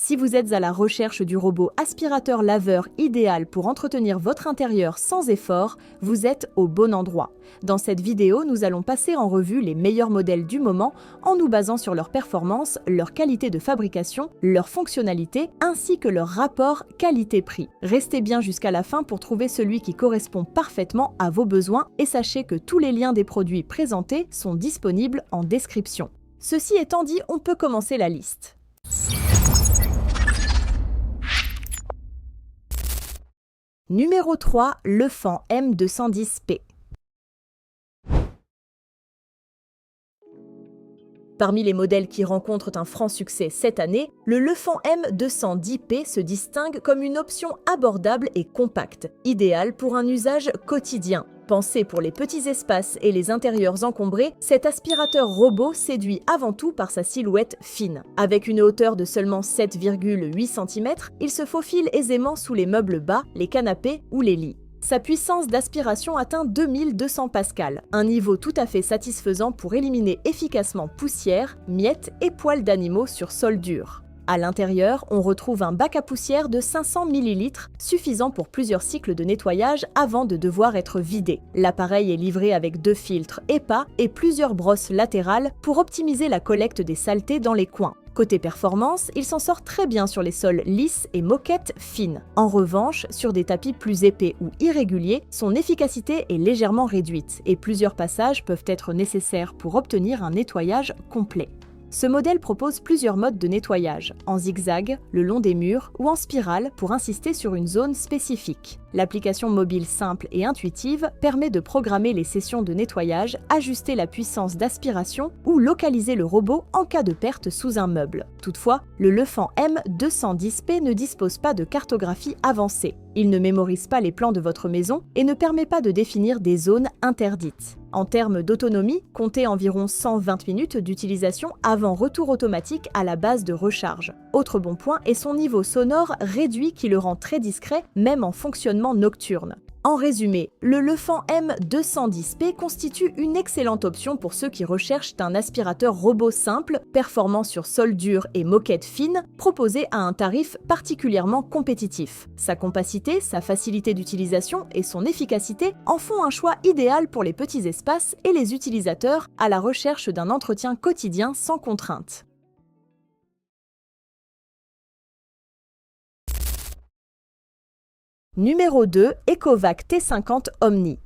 Si vous êtes à la recherche du robot aspirateur-laveur idéal pour entretenir votre intérieur sans effort, vous êtes au bon endroit. Dans cette vidéo, nous allons passer en revue les meilleurs modèles du moment en nous basant sur leur performance, leur qualité de fabrication, leur fonctionnalité ainsi que leur rapport qualité-prix. Restez bien jusqu'à la fin pour trouver celui qui correspond parfaitement à vos besoins et sachez que tous les liens des produits présentés sont disponibles en description. Ceci étant dit, on peut commencer la liste. Numéro 3, le Fan M210P. Parmi les modèles qui rencontrent un franc succès cette année, le Fan M210P se distingue comme une option abordable et compacte, idéale pour un usage quotidien. Pensé pour les petits espaces et les intérieurs encombrés, cet aspirateur robot séduit avant tout par sa silhouette fine. Avec une hauteur de seulement 7,8 cm, il se faufile aisément sous les meubles bas, les canapés ou les lits. Sa puissance d'aspiration atteint 2200 pascal, un niveau tout à fait satisfaisant pour éliminer efficacement poussière, miettes et poils d'animaux sur sol dur. À l'intérieur, on retrouve un bac à poussière de 500 ml, suffisant pour plusieurs cycles de nettoyage avant de devoir être vidé. L'appareil est livré avec 2 filtres EPA et plusieurs brosses latérales pour optimiser la collecte des saletés dans les coins. Côté performance, il s'en sort très bien sur les sols lisses et moquettes fines. En revanche, sur des tapis plus épais ou irréguliers, son efficacité est légèrement réduite et plusieurs passages peuvent être nécessaires pour obtenir un nettoyage complet. Ce modèle propose plusieurs modes de nettoyage, en zigzag, le long des murs ou en spirale pour insister sur une zone spécifique. L'application mobile simple et intuitive permet de programmer les sessions de nettoyage, ajuster la puissance d'aspiration ou localiser le robot en cas de perte sous un meuble. Toutefois, le Fan M210P ne dispose pas de cartographie avancée. Il ne mémorise pas les plans de votre maison et ne permet pas de définir des zones interdites. En termes d'autonomie, comptez environ 120 minutes d'utilisation avant retour automatique à la base de recharge. Autre bon point est son niveau sonore réduit qui le rend très discret même en fonctionnement nocturne. En résumé, le Fan M210P constitue une excellente option pour ceux qui recherchent un aspirateur robot simple, performant sur sol dur et moquette fine, proposé à un tarif particulièrement compétitif. Sa compacité, sa facilité d'utilisation et son efficacité en font un choix idéal pour les petits espaces et les utilisateurs à la recherche d'un entretien quotidien sans contrainte. Numéro 2, Ecovac T50 Omni.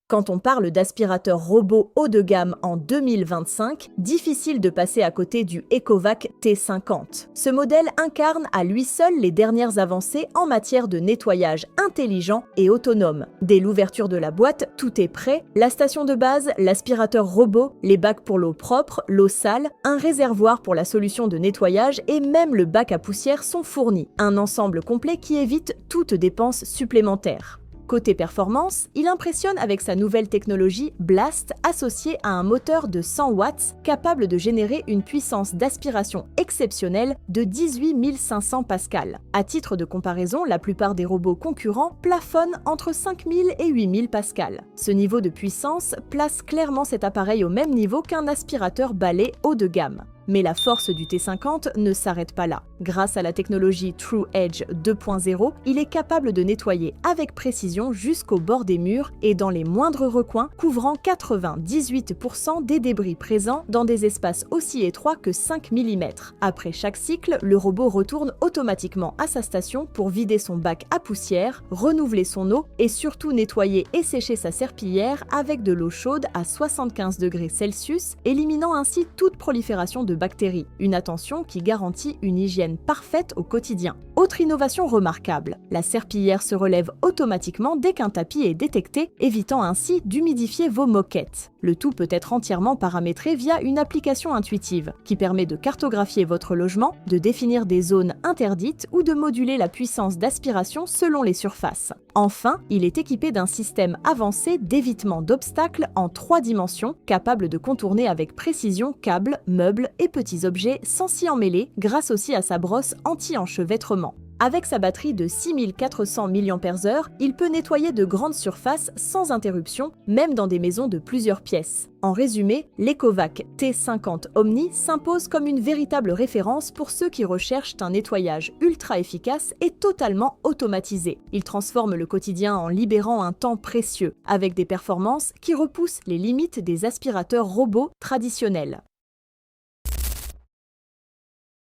Quand on parle d'aspirateur robot haut de gamme en 2025, difficile de passer à côté du Ecovac T50. Ce modèle incarne à lui seul les dernières avancées en matière de nettoyage intelligent et autonome. Dès l'ouverture de la boîte, tout est prêt, la station de base, l'aspirateur robot, les bacs pour l'eau propre, l'eau sale, un réservoir pour la solution de nettoyage et même le bac à poussière sont fournis. Un ensemble complet qui évite toute dépense supplémentaire. Côté performance, il impressionne avec sa nouvelle technologie Blast associée à un moteur de 100 watts capable de générer une puissance d'aspiration exceptionnelle de 18 500 pascal. À titre de comparaison, la plupart des robots concurrents plafonnent entre 5000 et 8000 pascal. Ce niveau de puissance place clairement cet appareil au même niveau qu'un aspirateur balai haut de gamme. Mais la force du T50 ne s'arrête pas là. Grâce à la technologie TrueEdge 2.0, il est capable de nettoyer avec précision jusqu'au bord des murs et dans les moindres recoins, couvrant 98% des débris présents dans des espaces aussi étroits que 5 mm. Après chaque cycle, le robot retourne automatiquement à sa station pour vider son bac à poussière, renouveler son eau et surtout nettoyer et sécher sa serpillière avec de l'eau chaude à 75 degrés Celsius, éliminant ainsi toute prolifération de bactéries, une attention qui garantit une hygiène parfaite au quotidien. Autre innovation remarquable, la serpillière se relève automatiquement dès qu'un tapis est détecté, évitant ainsi d'humidifier vos moquettes. Le tout peut être entièrement paramétré via une application intuitive qui permet de cartographier votre logement, de définir des zones interdites ou de moduler la puissance d'aspiration selon les surfaces. Enfin, il est équipé d'un système avancé d'évitement d'obstacles en 3 dimensions, capable de contourner avec précision câbles, meubles et petits objets sans s'y emmêler grâce aussi à sa brosse anti-enchevêtrement. Avec sa batterie de 6400 mAh, il peut nettoyer de grandes surfaces sans interruption, même dans des maisons de plusieurs pièces. En résumé, l'Ecovac T50 Omni s'impose comme une véritable référence pour ceux qui recherchent un nettoyage ultra efficace et totalement automatisé. Il transforme le quotidien en libérant un temps précieux, avec des performances qui repoussent les limites des aspirateurs robots traditionnels.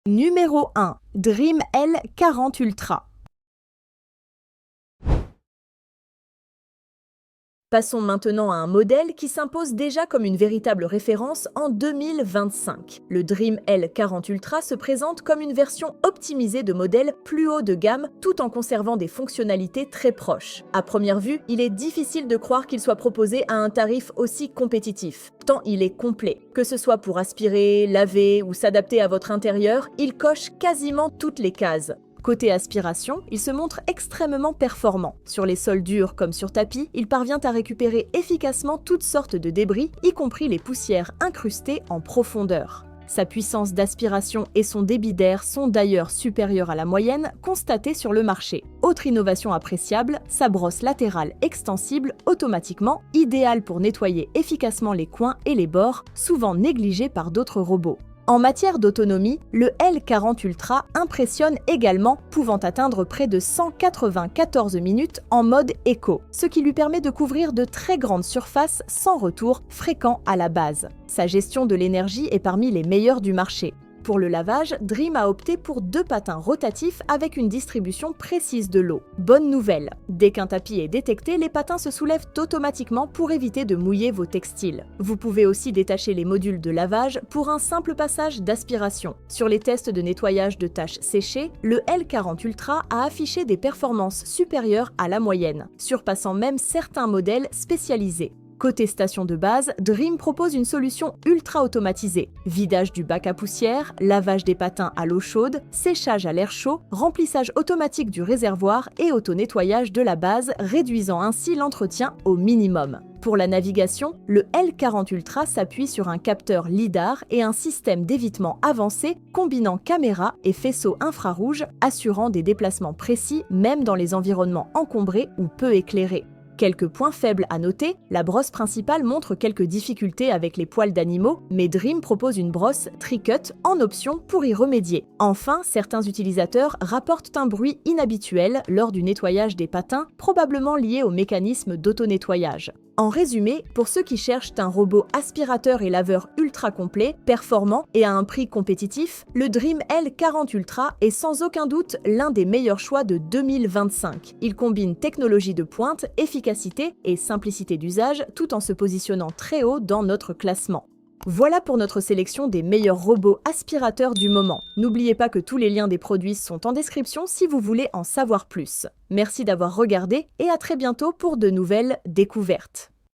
Numéro 1. Dream L40 Ultra. Passons maintenant à un modèle qui s'impose déjà comme une véritable référence en 2025. Le Dream L40 Ultra se présente comme une version optimisée de modèle plus haut de gamme tout en conservant des fonctionnalités très proches. À première vue, il est difficile de croire qu'il soit proposé à un tarif aussi compétitif, tant il est complet. Que ce soit pour aspirer, laver ou s'adapter à votre intérieur, il coche quasiment toutes les cases. Côté aspiration, il se montre extrêmement performant. Sur les sols durs comme sur tapis, il parvient à récupérer efficacement toutes sortes de débris, y compris les poussières incrustées en profondeur. Sa puissance d'aspiration et son débit d'air sont d'ailleurs supérieurs à la moyenne constatée sur le marché. Autre innovation appréciable, sa brosse latérale extensible automatiquement, idéale pour nettoyer efficacement les coins et les bords, souvent négligés par d'autres robots. En matière d'autonomie, le L40 Ultra impressionne également, pouvant atteindre près de 194 minutes en mode éco, ce qui lui permet de couvrir de très grandes surfaces sans retour fréquent à la base. Sa gestion de l'énergie est parmi les meilleures du marché. Pour le lavage, Dream a opté pour 2 patins rotatifs avec une distribution précise de l'eau. Bonne nouvelle, dès qu'un tapis est détecté, les patins se soulèvent automatiquement pour éviter de mouiller vos textiles. Vous pouvez aussi détacher les modules de lavage pour un simple passage d'aspiration. Sur les tests de nettoyage de tâches séchées, le L40 Ultra a affiché des performances supérieures à la moyenne, surpassant même certains modèles spécialisés. Côté station de base, Dream propose une solution ultra automatisée. Vidage du bac à poussière, lavage des patins à l'eau chaude, séchage à l'air chaud, remplissage automatique du réservoir et auto-nettoyage de la base, réduisant ainsi l'entretien au minimum. Pour la navigation, le L40 Ultra s'appuie sur un capteur LiDAR et un système d'évitement avancé combinant caméra et faisceau infrarouge, assurant des déplacements précis même dans les environnements encombrés ou peu éclairés. Quelques points faibles à noter, la brosse principale montre quelques difficultés avec les poils d'animaux, mais Dream propose une brosse Tri-Cut en option pour y remédier. Enfin, certains utilisateurs rapportent un bruit inhabituel lors du nettoyage des patins, probablement lié au mécanisme d'auto-nettoyage. En résumé, pour ceux qui cherchent un robot aspirateur et laveur ultra complet, performant et à un prix compétitif, le Dream L40 Ultra est sans aucun doute l'un des meilleurs choix de 2025. Il combine technologie de pointe, efficacité et simplicité d'usage tout en se positionnant très haut dans notre classement. Voilà pour notre sélection des meilleurs robots aspirateurs du moment. N'oubliez pas que tous les liens des produits sont en description si vous voulez en savoir plus. Merci d'avoir regardé et à très bientôt pour de nouvelles découvertes.